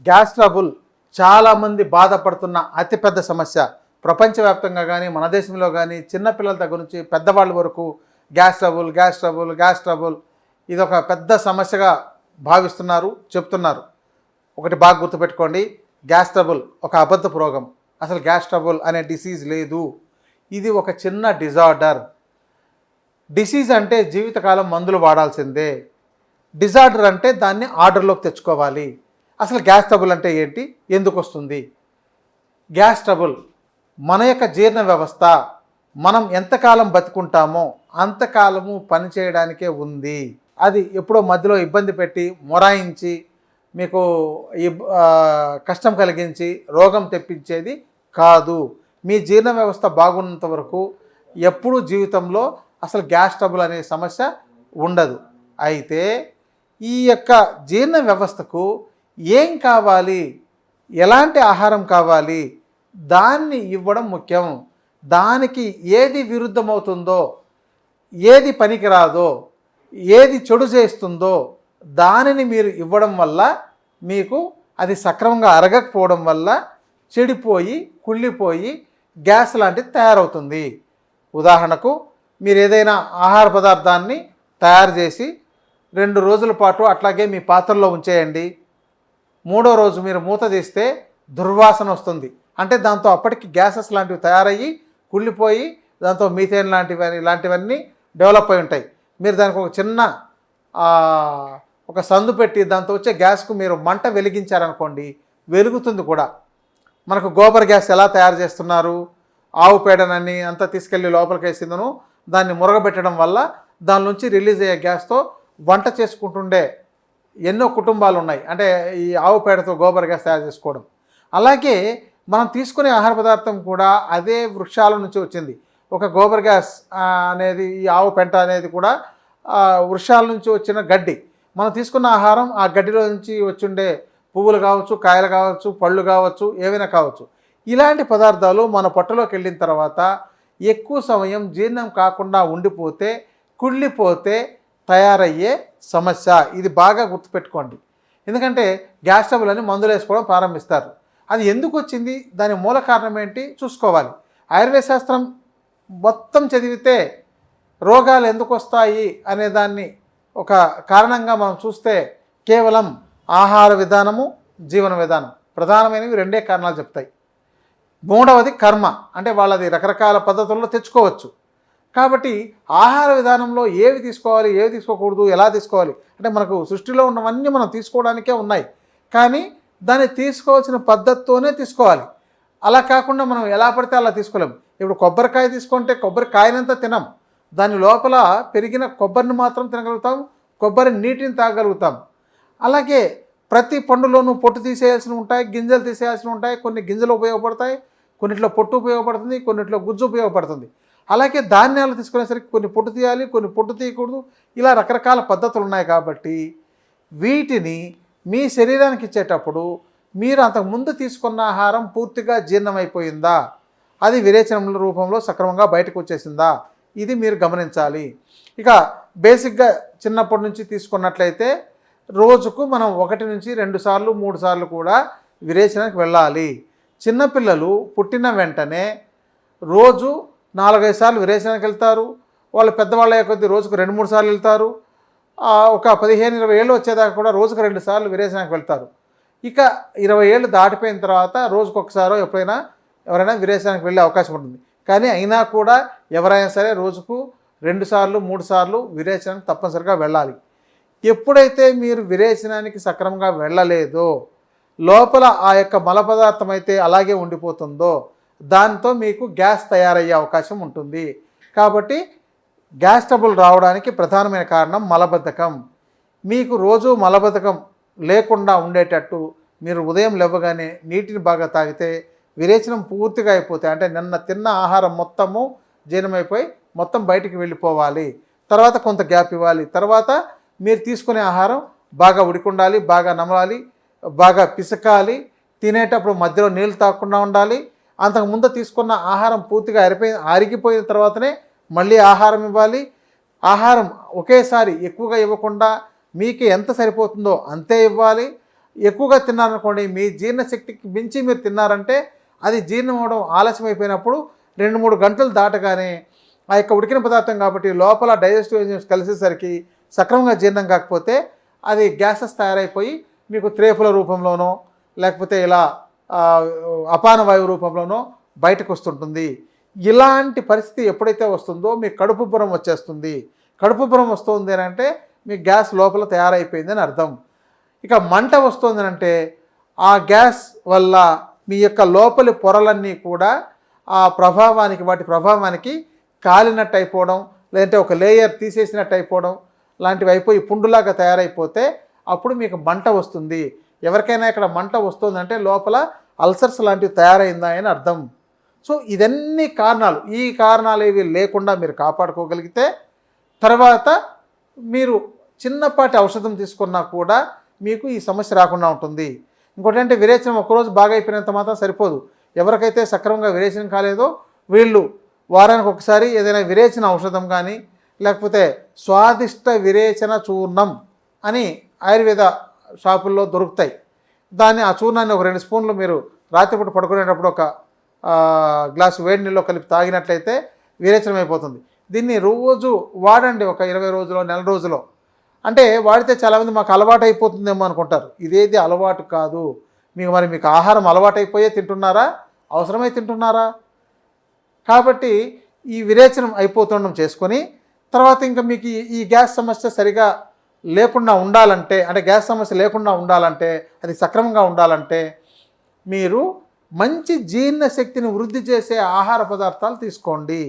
Gas trouble చాలామంది బాధపడుతున్న అతిపెద్ద సమస్య. ప్రపంచవ్యాప్తంగా కానీ మన దేశంలో కానీ చిన్నపిల్లల దగ్గర నుంచి పెద్దవాళ్ళ వరకు gas trouble gas trouble gas trouble ఇదొక పెద్ద సమస్యగా భావిస్తున్నారు, చెప్తున్నారు. ఒకటి బాగా గుర్తుపెట్టుకోండి, గ్యాస్ ట్రబుల్ ఒక అబద్ధపు రోగం. అసలు గ్యాస్ ట్రబుల్ అనే డిసీజ్ లేదు. ఇది ఒక చిన్న డిజార్డర్. డిసీజ్ అంటే జీవితకాలం మందులు వాడాల్సిందే. డిజార్డర్ అంటే దాన్ని ఆర్డర్లోకి తెచ్చుకోవాలి. అసలు గ్యాస్ ట్రబుల్ అంటే ఏంటి, ఎందుకు వస్తుంది? గ్యాస్ ట్రబుల్ మన యొక్క జీర్ణ వ్యవస్థ మనం ఎంతకాలం బతుకుంటామో అంతకాలము పనిచేయడానికే ఉంది. అది ఎప్పుడో మధ్యలో ఇబ్బంది పెట్టి మొరాయించి మీకు కష్టం కలిగించి రోగం తెప్పించేది కాదు. మీ జీర్ణ వ్యవస్థ బాగున్నంత వరకు ఎప్పుడూ జీవితంలో అసలు గ్యాస్ ట్రబుల్ అనే సమస్య ఉండదు. అయితే ఈ యొక్క జీర్ణ వ్యవస్థకు ఏం కావాలి, ఎలాంటి ఆహారం కావాలి, దాన్ని ఇవ్వడం ముఖ్యం. దానికి ఏది విరుద్ధమవుతుందో, ఏది పనికిరాదో, ఏది చెడు చేస్తుందో దానిని మీరు ఇవ్వడం వల్ల మీకు అది సక్రమంగా అరగకపోవడం వల్ల చెడిపోయి కుళ్ళిపోయి గ్యాస్ లాంటిది తయారవుతుంది. ఉదాహరణకు మీరు ఏదైనా ఆహార పదార్థాన్ని తయారు చేసి 2 రోజుల పాటు అట్లాగే మీ పాత్రలో ఉంచేయండి. 3వ రోజు మీరు మూత తీస్తే దుర్వాసన వస్తుంది. అంటే దాంతో అప్పటికి గ్యాసెస్ లాంటివి తయారయ్యి కుళ్ళిపోయి దాంతో మీథేన్ ఇలాంటివన్నీ డెవలప్ అయి ఉంటాయి. మీరు దానికి ఒక చిన్న ఒక సందు పెట్టి దాంతో వచ్చే గ్యాస్కు మీరు మంట వెలిగించారనుకోండి, వెలుగుతుంది కూడా. మనకు గోబర్ గ్యాస్ ఎలా తయారు చేస్తున్నారు? ఆవు పేడనని అంతా తీసుకెళ్ళి లోపలికి వేసిందను దాన్ని మురగబెట్టడం వల్ల దాని నుంచి రిలీజ్ అయ్యే గ్యాస్తో వంట చేసుకుంటుండే ఎన్నో కుటుంబాలు ఉన్నాయి. అంటే ఈ ఆవు పేడతో గోబర్ గ్యాస్ తయారు చేసుకోవడం. అలాగే మనం తీసుకునే ఆహార పదార్థం కూడా అదే వృక్షాల నుంచి వచ్చింది. ఒక గోబర్ గ్యాస్ అనేది, ఈ ఆవు పెంట అనేది కూడా వృక్షాల నుంచి వచ్చిన గడ్డి. మనం తీసుకున్న ఆహారం ఆ గడ్డిలో నుంచి వచ్చిండే పువ్వులు కావచ్చు, కాయలు కావచ్చు, పళ్ళు కావచ్చు, ఏవైనా కావచ్చు. ఇలాంటి పదార్థాలు మన పొట్టలోకి వెళ్ళిన తర్వాత ఎక్కువ సమయం జీర్ణం కాకుండా ఉండిపోతే కుళ్ళిపోతే తయారయ్యే సమస్య. ఇది బాగా గుర్తుపెట్టుకోండి. ఎందుకంటే గ్యాస్ ట్రబుల్ అని మందులు వేసుకోవడం ప్రారంభిస్తారు. అది ఎందుకు వచ్చింది, దాని మూల కారణం ఏంటి చూసుకోవాలి. ఆయుర్వేద శాస్త్రం మొత్తం చదివితే రోగాలు ఎందుకు వస్తాయి అనే దాన్ని ఒక కారణంగా మనం చూస్తే కేవలం ఆహార విధానము, జీవన విధానం ప్రధానమైనవి 2 కారణాలు చెప్తాయి. 3వది కర్మ, అంటే వాళ్ళది రకరకాల పద్ధతుల్లో తెచ్చుకోవచ్చు. కాబట్టి ఆహార విధానంలో ఏవి తీసుకోవాలి, ఏవి తీసుకోకూడదు, ఎలా తీసుకోవాలి అంటే మనకు సృష్టిలో ఉన్నవన్నీ మనం తీసుకోవడానికే ఉన్నాయి. కానీ దాన్ని తీసుకోవాల్సిన పద్ధతితోనే తీసుకోవాలి. అలా కాకుండా మనం ఎలా పడితే అలా తీసుకోలేము. ఇప్పుడు కొబ్బరికాయ తీసుకుంటే కొబ్బరికాయనంతా తినం, దాని లోపల పెరిగిన కొబ్బరిని మాత్రం తినగలుగుతాం, కొబ్బరి నీటిని తాగలుగుతాం. అలాగే ప్రతి పండులోనూ పొట్టు తీసేయాల్సినవి ఉంటాయి, గింజలు తీసేయాల్సినవి ఉంటాయి. కొన్ని గింజలు ఉపయోగపడతాయి, కొన్నిట్లో పొట్టు ఉపయోగపడుతుంది, కొన్నిట్లో గుజ్జు ఉపయోగపడుతుంది. అలాగే ధాన్యాలు తీసుకునేసరికి కొన్ని పొట్టు తీయాలి, కొన్ని పొట్టు తీయకూడదు. ఇలా రకరకాల పద్ధతులు ఉన్నాయి. కాబట్టి వీటిని మీ శరీరానికి ఇచ్చేటప్పుడు మీరు అంతకుముందు తీసుకున్న ఆహారం పూర్తిగా జీర్ణమైపోయిందా, అది విరేచనముల రూపంలో సక్రమంగా బయటకు వచ్చేసిందా, ఇది మీరు గమనించాలి. ఇక బేసిక్గా చిన్నప్పటి నుంచి తీసుకున్నట్లయితే రోజుకు మనం 1 నుంచి 2 సార్లు 3 సార్లు కూడా విరేచనకు వెళ్ళాలి. చిన్నపిల్లలు పుట్టిన వెంటనే రోజు 4-5 సార్లు విరేచనకు వెళ్తారు. వాళ్ళు పెద్దవాళ్ళ కొద్దీ రోజుకు 2-3 సార్లు వెళ్తారు. ఒక 15-20 ఏళ్ళు వచ్చేదాకా కూడా రోజుకు 2 సార్లు విరేచనకు వెళ్తారు. ఇక 20 ఏళ్ళు దాటిపోయిన తర్వాత రోజుకు ఒకసారో ఎప్పుడైనా ఎవరైనా విరేచనకు వెళ్ళే అవకాశం ఉంటుంది. కానీ అయినా కూడా ఎవరైనా సరే రోజుకు 2 సార్లు 3 సార్లు విరేచనకు తప్పనిసరిగా వెళ్ళాలి. ఎప్పుడైతే మీరు విరేచనానికి సక్రమంగా వెళ్ళలేదో, లోపల ఆ యొక్క మల పదార్థం అయితే అలాగే ఉండిపోతుందో దాంతో మీకు గ్యాస్ తయారయ్యే అవకాశం ఉంటుంది. కాబట్టి గ్యాస్ ట్రబుల్ రావడానికి ప్రధానమైన కారణం మలబద్ధకం. మీకు రోజు మలబద్ధకం లేకుండా ఉండేటట్టు మీరు ఉదయం లేవగానే నీటిని బాగా తాగితే విరేచనం పూర్తిగా అయిపోతాయి. అంటే నిన్న తిన్న ఆహారం మొత్తము జీర్ణమైపోయి మొత్తం బయటికి వెళ్ళిపోవాలి. తర్వాత కొంత గ్యాప్ ఇవ్వాలి. తర్వాత మీరు తీసుకునే ఆహారం బాగా ఉడికుండాలి, బాగా నమలాలి, బాగా పిసకాలి. తినేటప్పుడు మధ్యలో నీళ్ళు తాగకుండా ఉండాలి. అంతకుముందు తీసుకున్న ఆహారం పూర్తిగా అరిగిపోయిన తర్వాతనే మళ్ళీ ఆహారం ఇవ్వాలి. ఆహారం ఒకేసారి ఎక్కువగా ఇవ్వకుండా మీకు ఎంత సరిపోతుందో అంతే ఇవ్వాలి. ఎక్కువగా తిన్నారనుకోండి, మీ జీర్ణశక్తికి మించి మీరు తిన్నారంటే అది జీర్ణం అవడం ఆలస్యం అయిపోయినప్పుడు 2-3 గంటలు దాటగానే ఆ యొక్క ఉడికిన పదార్థం కాబట్టి లోపల డైజెస్టివ్ ఎంజైమ్స్ కలిసేసరికి సక్రమంగా జీర్ణం కాకపోతే అది గ్యాసెస్ తయారైపోయి మీకు త్రేపుల రూపంలోనో లేకపోతే ఇలా అపాన వాయువు రూపంలోనో బయటకు వస్తుంటుంది. ఇలాంటి పరిస్థితి ఎప్పుడైతే వస్తుందో మీకు కడుపుబ్బరం వచ్చేస్తుంది. కడుపుబ్బరం వస్తుంది అని అంటే మీ గ్యాస్ లోపల తయారైపోయిందని అర్థం. ఇక మంట వస్తుంది అంటే ఆ గ్యాస్ వల్ల మీ యొక్క లోపలి పొరలన్నీ కూడా ఆ ప్రభావానికి వాటి ప్రభావానికి కాలినట్టు అయిపోవడం, లేదంటే ఒక లేయర్ తీసేసినట్టు అయిపోవడం లాంటివి అయిపోయి పుండులాగా తయారైపోతే అప్పుడు మీకు మంట వస్తుంది. ఎవరికైనా ఇక్కడ మంట వస్తుందంటే లోపల అల్సర్స్ లాంటివి తయారైందా అని అర్థం. సో ఇదన్నీ కారణాలు. ఈ కారణాలు ఏవి లేకుండా మీరు కాపాడుకోగలిగితే తర్వాత మీరు చిన్నపాటి ఔషధం తీసుకున్నా కూడా మీకు ఈ సమస్య రాకుండా ఉంటుంది. ఇంకోటి అంటే విరేచనం ఒక్కరోజు బాగా అయిపోయినంత మాత్రం సరిపోదు. ఎవరికైతే సక్రమంగా విరేచనం కాలేదో వీళ్ళు వారానికి ఒకసారి ఏదైనా విరేచన ఔషధం కానీ లేకపోతే స్వాదిష్ట విరేచన చూర్ణం అని ఆయుర్వేద షాపుల్లో దొరుకుతాయి. ఆ చూర్ణాన్ని ఒక 2 స్పూన్లు మీరు రాత్రిపూట పడుకునేటప్పుడు ఒక గ్లాసు వేడి నీళ్ళలో కలిపి తాగినట్లయితే విరేచనం అయిపోతుంది. దీన్ని రోజు వాడండి, ఒక 20 రోజులో, నెల రోజులో. అంటే వాడితే చాలామంది మాకు అలవాటు అయిపోతుందేమో అనుకుంటారు. ఇదేది అలవాటు కాదు. మీకు ఆహారం అలవాటు అయిపోయే తింటున్నారా, అవసరమై తింటున్నారా? కాబట్టి ఈ విరేచనం అయిపోతుండడం చేసుకొని తర్వాత ఇంకా మీకు ఈ గ్యాస్ సమస్య సరిగా లేకుండా ఉండాలంటే, అంటే గ్యాస్ సమస్య లేకుండా ఉండాలంటే, అది సక్రమంగా ఉండాలంటే మీరు మంచి జీర్ణశక్తిని వృద్ధి చేసే ఆహార పదార్థాలు తీసుకోండి.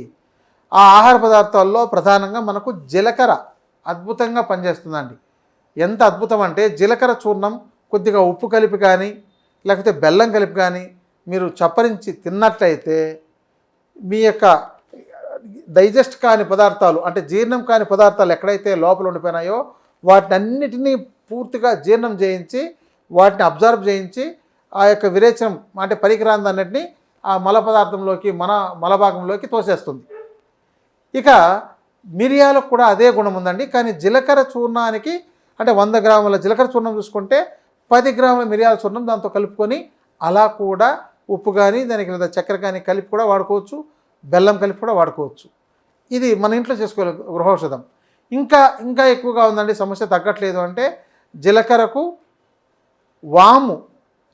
ఆ ఆహార పదార్థాల్లో ప్రధానంగా మనకు జీలకర్ర అద్భుతంగా పనిచేస్తుందండి. ఎంత అద్భుతం అంటే జీలకర్ర చూర్ణం కొద్దిగా ఉప్పు కలిపి కానీ లేకపోతే బెల్లం కలిపి కానీ మీరు చప్పరించి తిన్నట్లయితే మీ యొక్క డైజెస్ట్ కాని పదార్థాలు, అంటే జీర్ణం కాని పదార్థాలు ఎక్కడైతే లోపల ఉండిపోయినాయో వాటినన్నిటినీ పూర్తిగా జీర్ణం చేయించి వాటిని అబ్జర్వ్ చేయించి ఆ యొక్క విరేచనం అంటే పరికరాందన్నిటినీ ఆ మల పదార్థంలోకి మలభాగంలోకి తోసేస్తుంది. ఇక మిరియాలకు కూడా అదే గుణం ఉందండి. కానీ జీలకర్ర చూర్ణానికి అంటే 100 గ్రాముల జీలకర్ర చూర్ణం చూసుకుంటే 10 గ్రాముల మిరియాల చూర్ణం దాంతో కలుపుకొని అలా కూడా ఉప్పు కానీ దానికి లేదా చక్కెర కానీ కలిపి కూడా వాడుకోవచ్చు, బెల్లం కలిపి కూడా వాడుకోవచ్చు. ఇది మన ఇంట్లో చేసుకోవాలి గృహౌషధం. ఇంకా ఎక్కువగా ఉందండి, సమస్య తగ్గట్లేదు అంటే జీలకర్రకు వాము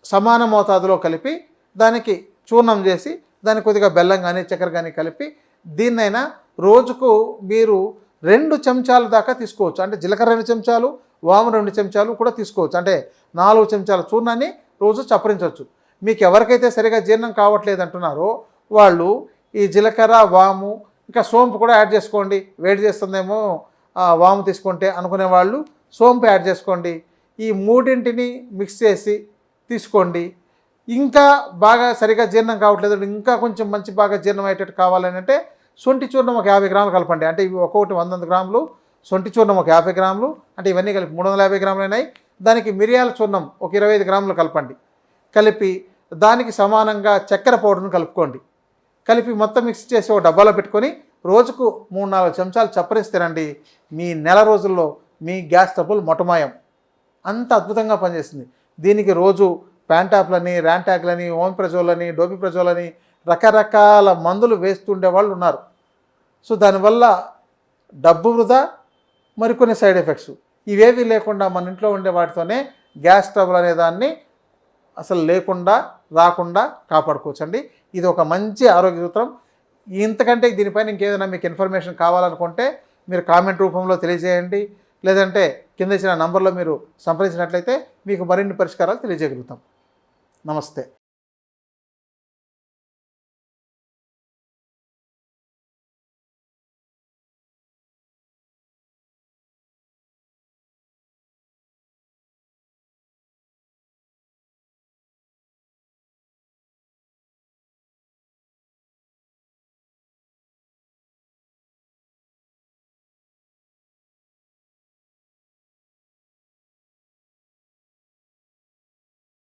సమాన మోతాదులో కలిపి దానికి చూర్ణం చేసి దానికి కొద్దిగా బెల్లం కానీ చక్కెర కానీ కలిపి దీన్నైనా రోజుకు మీరు 2 చెంచాల దాకా తీసుకోవచ్చు. అంటే జీలకర్ర 2 చెంచాలు, వాము 2 చెంచాలు కూడా తీసుకోవచ్చు. అంటే 4 చెంచాల చూర్ణాన్ని రోజు చప్పరించవచ్చు. మీకు ఎవరికైతే సరిగా జీర్ణం కావట్లేదు అంటున్నారో వాళ్ళు ఈ జీలకర్ర, వాము, ఇంకా సోంపు కూడా యాడ్ చేసుకోండి. వేడి చేస్తుందేమో వాము తీసుకుంటే అనుకునే వాళ్ళు సోంపు యాడ్ చేసుకోండి. ఈ 3ంటిని మిక్స్ చేసి తీసుకోండి. ఇంకా బాగా సరిగా జీర్ణం కావట్లేదు, ఇంకా కొంచెం బాగా జీర్ణం అయ్యేటట్టు కావాలని అంటే సొంటి చూర్ణం ఒక 50 గ్రాములు కలపండి. అంటే ఇవి ఒక్కొక్కటి 100 గ్రాములు, సొంటి చూర్ణం ఒక 50 గ్రాములు, అంటే ఇవన్నీ కలిపి 350 గ్రాములు అయినాయి. దానికి మిరియాల చూర్ణం ఒక 25 గ్రాములు కలపండి. కలిపి దానికి సమానంగా చక్కెర పౌడర్ను కలుపుకోండి. కలిపి మొత్తం మిక్స్ చేసి ఒక డబ్బాలో పెట్టుకొని రోజుకు 3-4 చెంచాలు చప్పరిస్తారండి. మీ నెల రోజుల్లో మీ గ్యాస్ ట్రబుల్ మొటమాయం. అంత అద్భుతంగా పనిచేస్తుంది. దీనికి రోజు ప్యాంటాప్లని, ర్యాంటాక్లని, ఓమిప్రజోలని, డోపిప్రజోలని రకరకాల మందులు వేస్తుండే వాళ్ళు ఉన్నారు. సో దానివల్ల డబ్బు వృధా, మరికొన్ని సైడ్ ఎఫెక్ట్స్ ఇవేవి లేకుండా మన ఇంట్లో ఉండే వాటితోనే గ్యాస్ ట్రబుల్ అనే దాన్ని అసలు లేకుండా రాకుండా కాపాడుకోవచ్చండి. ఇది ఒక మంచి ఆరోగ్య సూత్రం. ఇంతకంటే దీనిపైన ఇంకేదైనా మీకు ఇన్ఫర్మేషన్ కావాలనుకుంటే మీరు కామెంట్ రూపంలో తెలియజేయండి, లేదంటే కింద ఇచ్చిన నంబర్లో మీరు సంప్రదించినట్లయితే మీకు మరిన్ని పరిష్కారాలు తెలియజేయగలుగుతాం. నమస్తే.